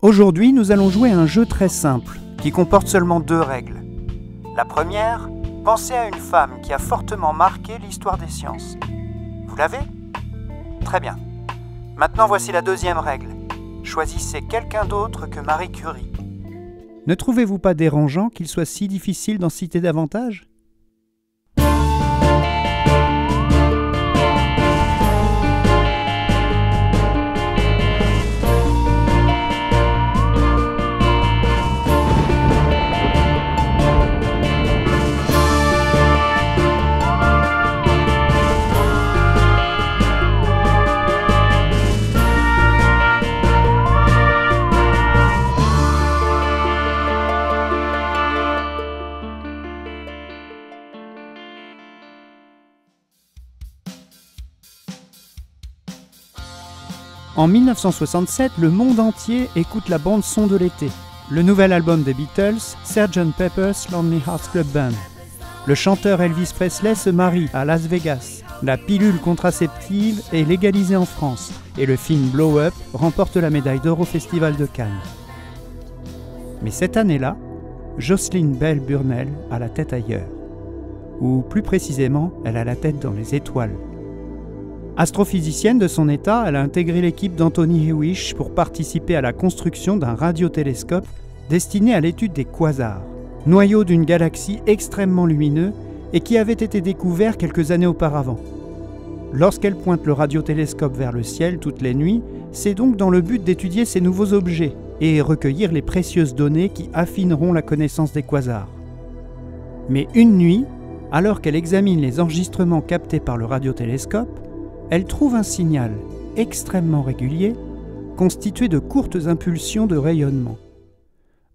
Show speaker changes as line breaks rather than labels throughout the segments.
Aujourd'hui, nous allons jouer à un jeu très simple, qui comporte seulement 2 règles. La première, pensez à une femme qui a fortement marqué l'histoire des sciences. Vous l'avez ? Très bien. Maintenant, voici la deuxième règle. Choisissez quelqu'un d'autre que Marie Curie. Ne trouvez-vous pas dérangeant qu'il soit si difficile d'en citer davantage ? En 1967, le monde entier écoute la bande-son de l'été, le nouvel album des Beatles, Sgt. Pepper's Lonely Hearts Club Band. Le chanteur Elvis Presley se marie à Las Vegas. La pilule contraceptive est légalisée en France et le film Blow Up remporte la médaille d'or au Festival de Cannes. Mais cette année-là, Jocelyn Bell Burnell a la tête ailleurs. Ou plus précisément, elle a la tête dans les étoiles. Astrophysicienne de son état, elle a intégré l'équipe d'Anthony Hewish pour participer à la construction d'un radiotélescope destiné à l'étude des quasars, noyau d'une galaxie extrêmement lumineux et qui avait été découvert quelques années auparavant. Lorsqu'elle pointe le radiotélescope vers le ciel toutes les nuits, c'est donc dans le but d'étudier ces nouveaux objets et recueillir les précieuses données qui affineront la connaissance des quasars. Mais une nuit, alors qu'elle examine les enregistrements captés par le radiotélescope, elle trouve un signal extrêmement régulier, constitué de courtes impulsions de rayonnement.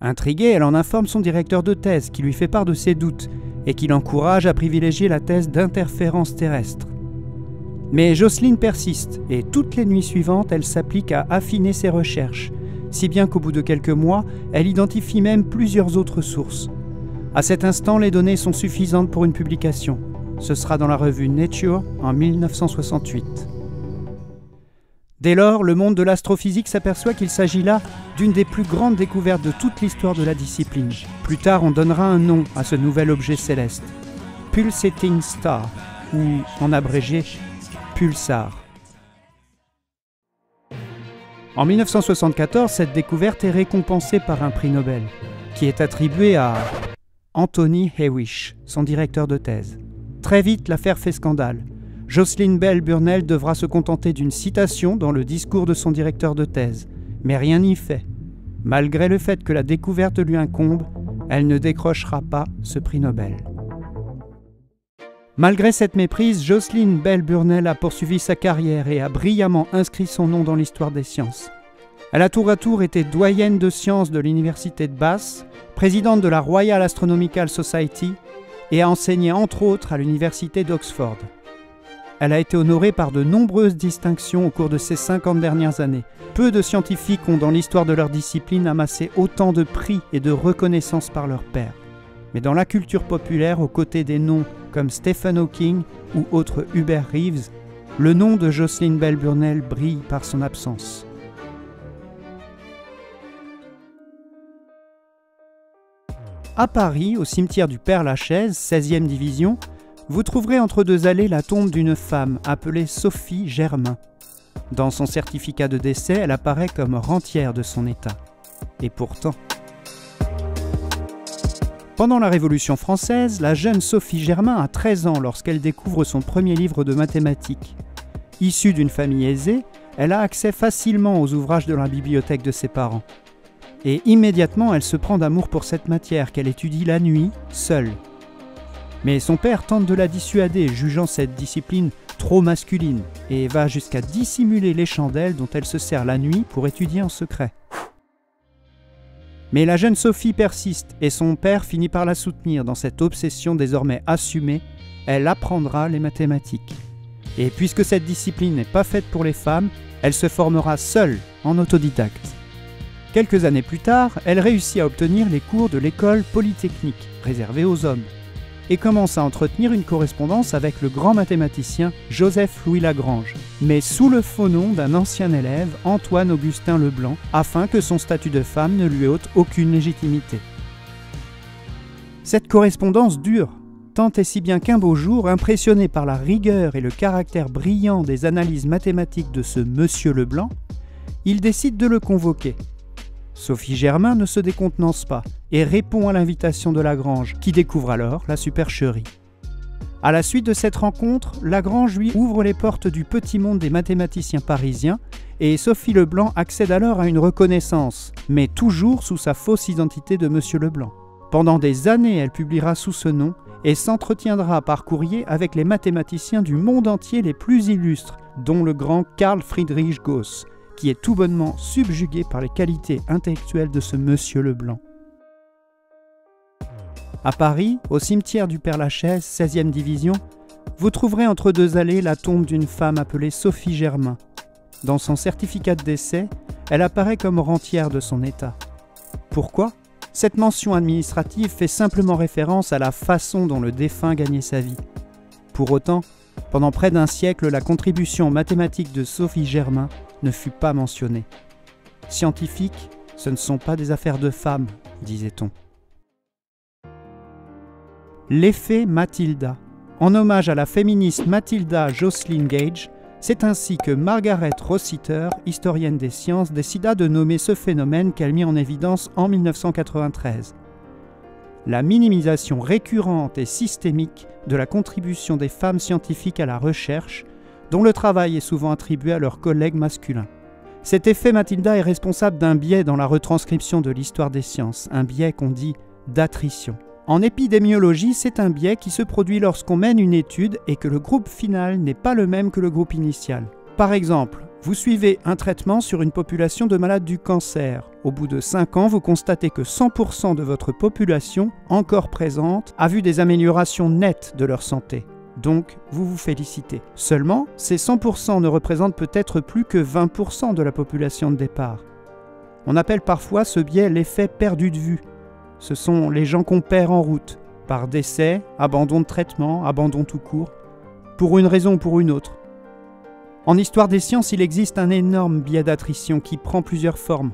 Intriguée, elle en informe son directeur de thèse qui lui fait part de ses doutes et qui l'encourage à privilégier la thèse d'interférence terrestre. Mais Jocelyn persiste et toutes les nuits suivantes, elle s'applique à affiner ses recherches, si bien qu'au bout de quelques mois, elle identifie même plusieurs autres sources. À cet instant, les données sont suffisantes pour une publication. Ce sera dans la revue Nature en 1968. Dès lors, le monde de l'astrophysique s'aperçoit qu'il s'agit là d'une des plus grandes découvertes de toute l'histoire de la discipline. Plus tard, on donnera un nom à ce nouvel objet céleste, Pulsating Star, ou en abrégé, Pulsar. En 1974, cette découverte est récompensée par un prix Nobel, qui est attribué à Anthony Hewish, son directeur de thèse. Très vite, l'affaire fait scandale. Jocelyn Bell Burnell devra se contenter d'une citation dans le discours de son directeur de thèse. Mais rien n'y fait. Malgré le fait que la découverte lui incombe, elle ne décrochera pas ce prix Nobel. Malgré cette méprise, Jocelyn Bell Burnell a poursuivi sa carrière et a brillamment inscrit son nom dans l'histoire des sciences. Elle a tour à tour été doyenne de sciences de l'université de Bath, présidente de la Royal Astronomical Society, et a enseigné entre autres à l'université d'Oxford. Elle a été honorée par de nombreuses distinctions au cours de ces 50 dernières années. Peu de scientifiques ont dans l'histoire de leur discipline amassé autant de prix et de reconnaissance par leurs pairs. Mais dans la culture populaire, aux côtés des noms comme Stephen Hawking ou autres Hubert Reeves, le nom de Jocelyn Bell Burnell brille par son absence. À Paris, au cimetière du Père-Lachaise, 16e division, vous trouverez entre 2 allées la tombe d'une femme appelée Sophie Germain. Dans son certificat de décès, elle apparaît comme rentière de son état. Et pourtant... Pendant la Révolution française, la jeune Sophie Germain a 13 ans lorsqu'elle découvre son premier livre de mathématiques. Issue d'une famille aisée, elle a accès facilement aux ouvrages de la bibliothèque de ses parents. Et immédiatement, elle se prend d'amour pour cette matière qu'elle étudie la nuit, seule. Mais son père tente de la dissuader, jugeant cette discipline trop masculine, et va jusqu'à dissimuler les chandelles dont elle se sert la nuit pour étudier en secret. Mais la jeune Sophie persiste, et son père finit par la soutenir dans cette obsession désormais assumée, elle apprendra les mathématiques. Et puisque cette discipline n'est pas faite pour les femmes, elle se formera seule, en autodidacte. Quelques années plus tard, elle réussit à obtenir les cours de l'école polytechnique, réservée aux hommes. et commence à entretenir une correspondance avec le grand mathématicien Joseph-Louis Lagrange, mais sous le faux nom d'un ancien élève, Antoine-Augustin Leblanc, afin que son statut de femme ne lui ôte aucune légitimité. Cette correspondance dure, tant et si bien qu'un beau jour, impressionné par la rigueur et le caractère brillant des analyses mathématiques de ce monsieur Leblanc, il décide de le convoquer. Sophie Germain ne se décontenance pas et répond à l'invitation de Lagrange, qui découvre alors la supercherie. À la suite de cette rencontre, Lagrange lui ouvre les portes du petit monde des mathématiciens parisiens et Sophie Leblanc accède alors à une reconnaissance, mais toujours sous sa fausse identité de monsieur Leblanc. Pendant des années, elle publiera sous ce nom et s'entretiendra par courrier avec les mathématiciens du monde entier les plus illustres, dont le grand Carl Friedrich Gauss, qui est tout bonnement subjugué par les qualités intellectuelles de ce monsieur Leblanc. À Paris, au cimetière du Père-Lachaise, 16e division, vous trouverez entre deux allées la tombe d'une femme appelée Sophie Germain. Dans son certificat de décès, elle apparaît comme rentière de son état. Pourquoi ? Cette mention administrative fait simplement référence à la façon dont le défunt gagnait sa vie. Pour autant, pendant près d'un siècle, la contribution aux mathématiques de Sophie Germain ne fut pas mentionnée. Scientifiques, ce ne sont pas des affaires de femmes, disait-on. L'effet Matilda. En hommage à la féministe Matilda Joslyn Gage, c'est ainsi que Margaret Rossiter, historienne des sciences, décida de nommer ce phénomène qu'elle mit en évidence en 1993. La minimisation récurrente et systémique de la contribution des femmes scientifiques à la recherche, dont le travail est souvent attribué à leurs collègues masculins. Cet effet Matilda est responsable d'un biais dans la retranscription de l'histoire des sciences, un biais qu'on dit d'attrition. En épidémiologie, c'est un biais qui se produit lorsqu'on mène une étude et que le groupe final n'est pas le même que le groupe initial. Par exemple, vous suivez un traitement sur une population de malades du cancer. Au bout de 5 ans, vous constatez que 100% de votre population, encore présente, a vu des améliorations nettes de leur santé. Donc, vous vous félicitez. Seulement, ces 100% ne représentent peut-être plus que 20% de la population de départ. On appelle parfois ce biais l'effet perdu de vue. Ce sont les gens qu'on perd en route, par décès, abandon de traitement, abandon tout court, pour une raison ou pour une autre. En histoire des sciences, il existe un énorme biais d'attrition qui prend plusieurs formes.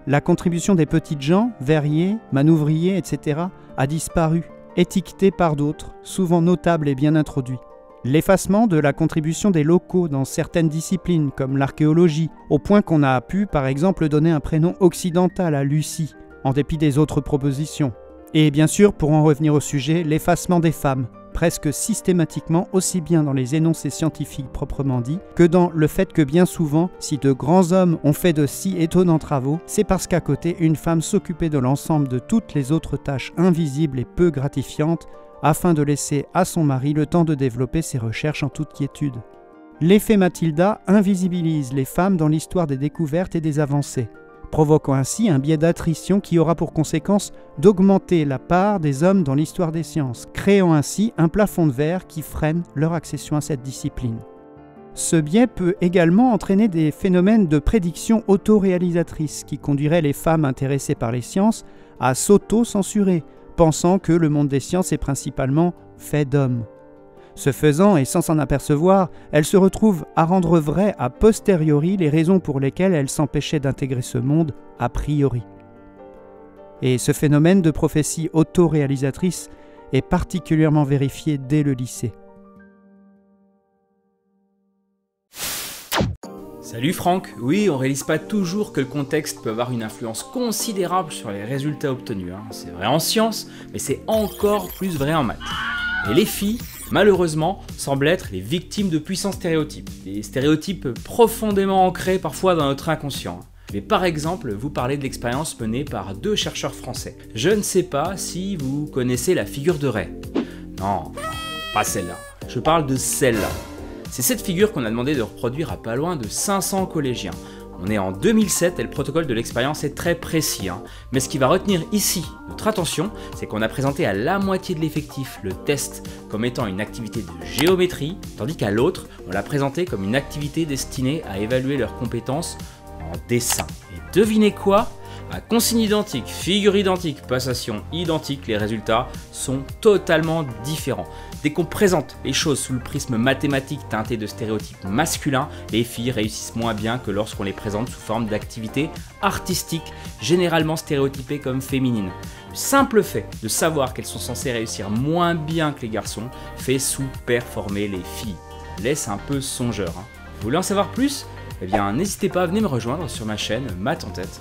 La contribution des petites gens, verriers, manouvriers, etc., a disparu, étiquetée par d'autres, souvent notables et bien introduits. L'effacement de la contribution des locaux dans certaines disciplines, comme l'archéologie, au point qu'on a pu, par exemple, donner un prénom occidental à Lucie, en dépit des autres propositions. Et bien sûr, pour en revenir au sujet, l'effacement des femmes, presque systématiquement aussi bien dans les énoncés scientifiques proprement dits, que dans le fait que bien souvent, si de grands hommes ont fait de si étonnants travaux, c'est parce qu'à côté, une femme s'occupait de l'ensemble de toutes les autres tâches invisibles et peu gratifiantes, afin de laisser à son mari le temps de développer ses recherches en toute quiétude. L'effet Matilda invisibilise les femmes dans l'histoire des découvertes et des avancées, provoquant ainsi un biais d'attrition qui aura pour conséquence d'augmenter la part des hommes dans l'histoire des sciences, créant ainsi un plafond de verre qui freine leur accession à cette discipline. Ce biais peut également entraîner des phénomènes de prédiction autoréalisatrice qui conduiraient les femmes intéressées par les sciences à s'auto-censurer, pensant que le monde des sciences est principalement fait d'hommes. Ce faisant, et sans s'en apercevoir, elle se retrouve à rendre vrai a posteriori les raisons pour lesquelles elle s'empêchait d'intégrer ce monde a priori. Et ce phénomène de prophétie autoréalisatrice est particulièrement vérifié dès le lycée.
Salut Franck, oui, on réalise pas toujours que le contexte peut avoir une influence considérable sur les résultats obtenus. C'est vrai en sciences, mais c'est encore plus vrai en maths. Et les filles, malheureusement, semblent être les victimes de puissants stéréotypes. Des stéréotypes profondément ancrés parfois dans notre inconscient. Je vais par exemple vous parler de l'expérience menée par 2 chercheurs français. Je ne sais pas si vous connaissez la figure de Rey. Non, pas celle-là. Je parle de celle-là. C'est cette figure qu'on a demandé de reproduire à pas loin de 500 collégiens. On est en 2007 et le protocole de l'expérience est très précis. Mais ce qui va retenir ici notre attention, c'est qu'on a présenté à la moitié de l'effectif le test comme étant une activité de géométrie, tandis qu'à l'autre, on l'a présenté comme une activité destinée à évaluer leurs compétences en dessin. Et devinez quoi ? À consigne identique, figure identique, passation identique, les résultats sont totalement différents. Dès qu'on présente les choses sous le prisme mathématique teinté de stéréotypes masculins, les filles réussissent moins bien que lorsqu'on les présente sous forme d'activités artistiques, généralement stéréotypées comme féminines. Le simple fait de savoir qu'elles sont censées réussir moins bien que les garçons fait sous-performer les filles. Laisse un peu songeur. Vous voulez en savoir plus ? Eh bien, n'hésitez pas à venir me rejoindre sur ma chaîne Maths en tête.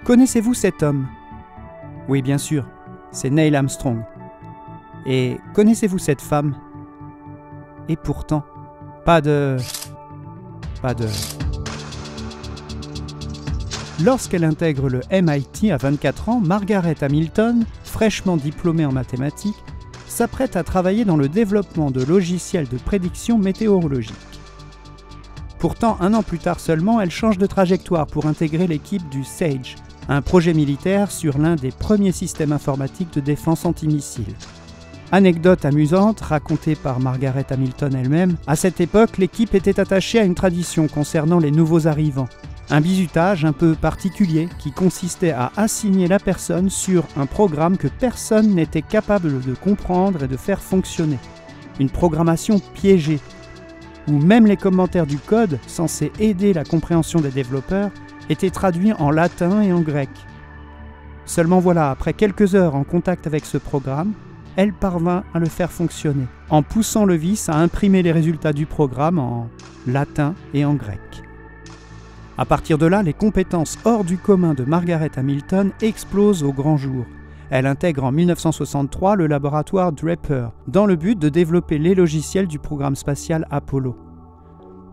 Connaissez-vous cet homme? Oui, bien sûr, c'est Neil Armstrong. Et connaissez-vous cette femme? Et pourtant, pas de... Lorsqu'elle intègre le MIT à 24 ans, Margaret Hamilton, fraîchement diplômée en mathématiques, s'apprête à travailler dans le développement de logiciels de prédiction météorologique. Pourtant, 1 an plus tard seulement, elle change de trajectoire pour intégrer l'équipe du SAGE, un projet militaire sur l'un des premiers systèmes informatiques de défense antimissile. Anecdote amusante racontée par Margaret Hamilton elle-même, à cette époque, l'équipe était attachée à une tradition concernant les nouveaux arrivants. Un bizutage un peu particulier qui consistait à assigner la personne sur un programme que personne n'était capable de comprendre et de faire fonctionner. Une programmation piégée, où même les commentaires du code, censés aider la compréhension des développeurs, étaient traduits en latin et en grec. Seulement voilà, après quelques heures en contact avec ce programme, elle parvint à le faire fonctionner, en poussant le vice à imprimer les résultats du programme en latin et en grec. À partir de là, les compétences hors du commun de Margaret Hamilton explosent au grand jour. Elle intègre en 1963 le laboratoire Draper, dans le but de développer les logiciels du programme spatial Apollo.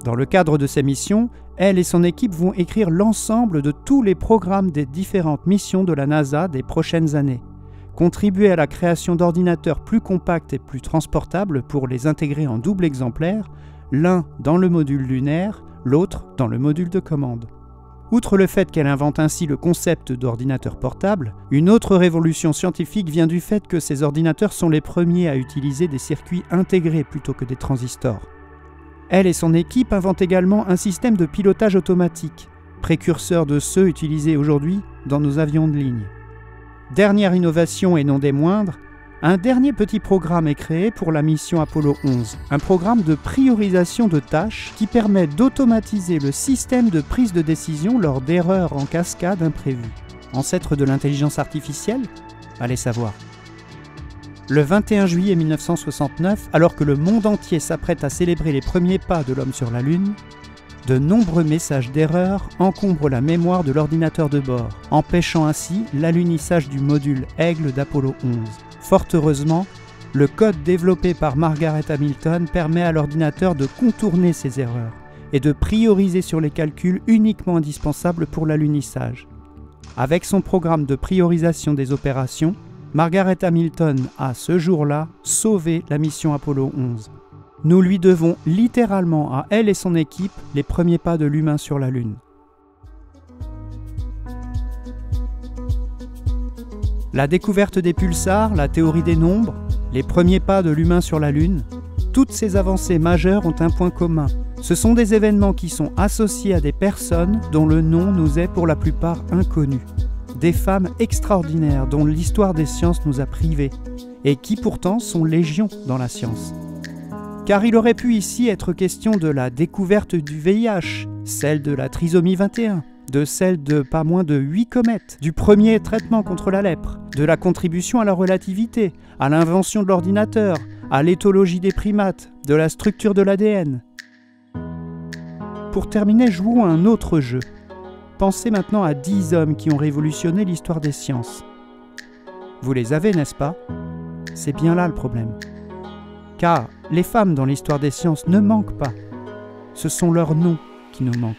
Dans le cadre de ces missions, elle et son équipe vont écrire l'ensemble de tous les programmes des différentes missions de la NASA des prochaines années, contribuer à la création d'ordinateurs plus compacts et plus transportables pour les intégrer en double exemplaire, l'un dans le module lunaire, l'autre dans le module de commande. Outre le fait qu'elle invente ainsi le concept d'ordinateur portable, une autre révolution scientifique vient du fait que ces ordinateurs sont les premiers à utiliser des circuits intégrés plutôt que des transistors. Elle et son équipe inventent également un système de pilotage automatique, précurseur de ceux utilisés aujourd'hui dans nos avions de ligne. Dernière innovation et non des moindres, un dernier petit programme est créé pour la mission Apollo 11, un programme de priorisation de tâches qui permet d'automatiser le système de prise de décision lors d'erreurs en cascade imprévues. Ancêtre de l'intelligence artificielle? Allez savoir. Le 21 juillet 1969, alors que le monde entier s'apprête à célébrer les premiers pas de l'homme sur la Lune, de nombreux messages d'erreur encombrent la mémoire de l'ordinateur de bord, empêchant ainsi l'alunissage du module Aigle d'Apollo 11. Fort heureusement, le code développé par Margaret Hamilton permet à l'ordinateur de contourner ces erreurs et de prioriser sur les calculs uniquement indispensables pour l'alunissage. Avec son programme de priorisation des opérations, Margaret Hamilton a, ce jour-là, sauvé la mission Apollo 11. Nous lui devons littéralement à elle et son équipe les premiers pas de l'humain sur la Lune. La découverte des pulsars, la théorie des nombres, les premiers pas de l'humain sur la Lune, toutes ces avancées majeures ont un point commun. Ce sont des événements qui sont associés à des personnes dont le nom nous est pour la plupart inconnu. Des femmes extraordinaires dont l'histoire des sciences nous a privés et qui pourtant sont légion dans la science. Car il aurait pu ici être question de la découverte du VIH, celle de la trisomie 21, de celle de pas moins de 8 comètes, du premier traitement contre la lèpre, de la contribution à la relativité, à l'invention de l'ordinateur, à l'éthologie des primates, de la structure de l'ADN. Pour terminer, jouons à un autre jeu. Pensez maintenant à 10 hommes qui ont révolutionné l'histoire des sciences. Vous les avez, n'est-ce pas? C'est bien là le problème. Car les femmes dans l'histoire des sciences ne manquent pas. Ce sont leurs noms qui nous manquent.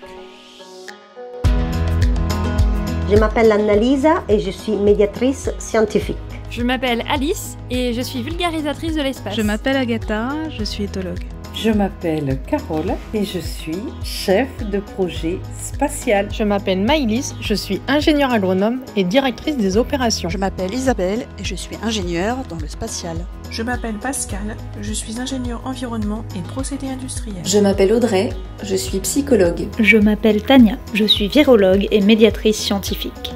Je m'appelle Annalisa et je suis médiatrice scientifique.
Je m'appelle Alice et je suis vulgarisatrice de l'espace.
Je m'appelle Agatha, je suis éthologue.
Je m'appelle Carole et je suis chef de projet spatial.
Je m'appelle Maïlis, je suis ingénieure agronome et directrice des opérations.
Je m'appelle Isabelle et je suis ingénieure dans le spatial.
Je m'appelle Pascal, je suis ingénieure environnement et procédés industriels.
Je m'appelle Audrey, je suis psychologue.
Je m'appelle Tania, je suis virologue et médiatrice scientifique.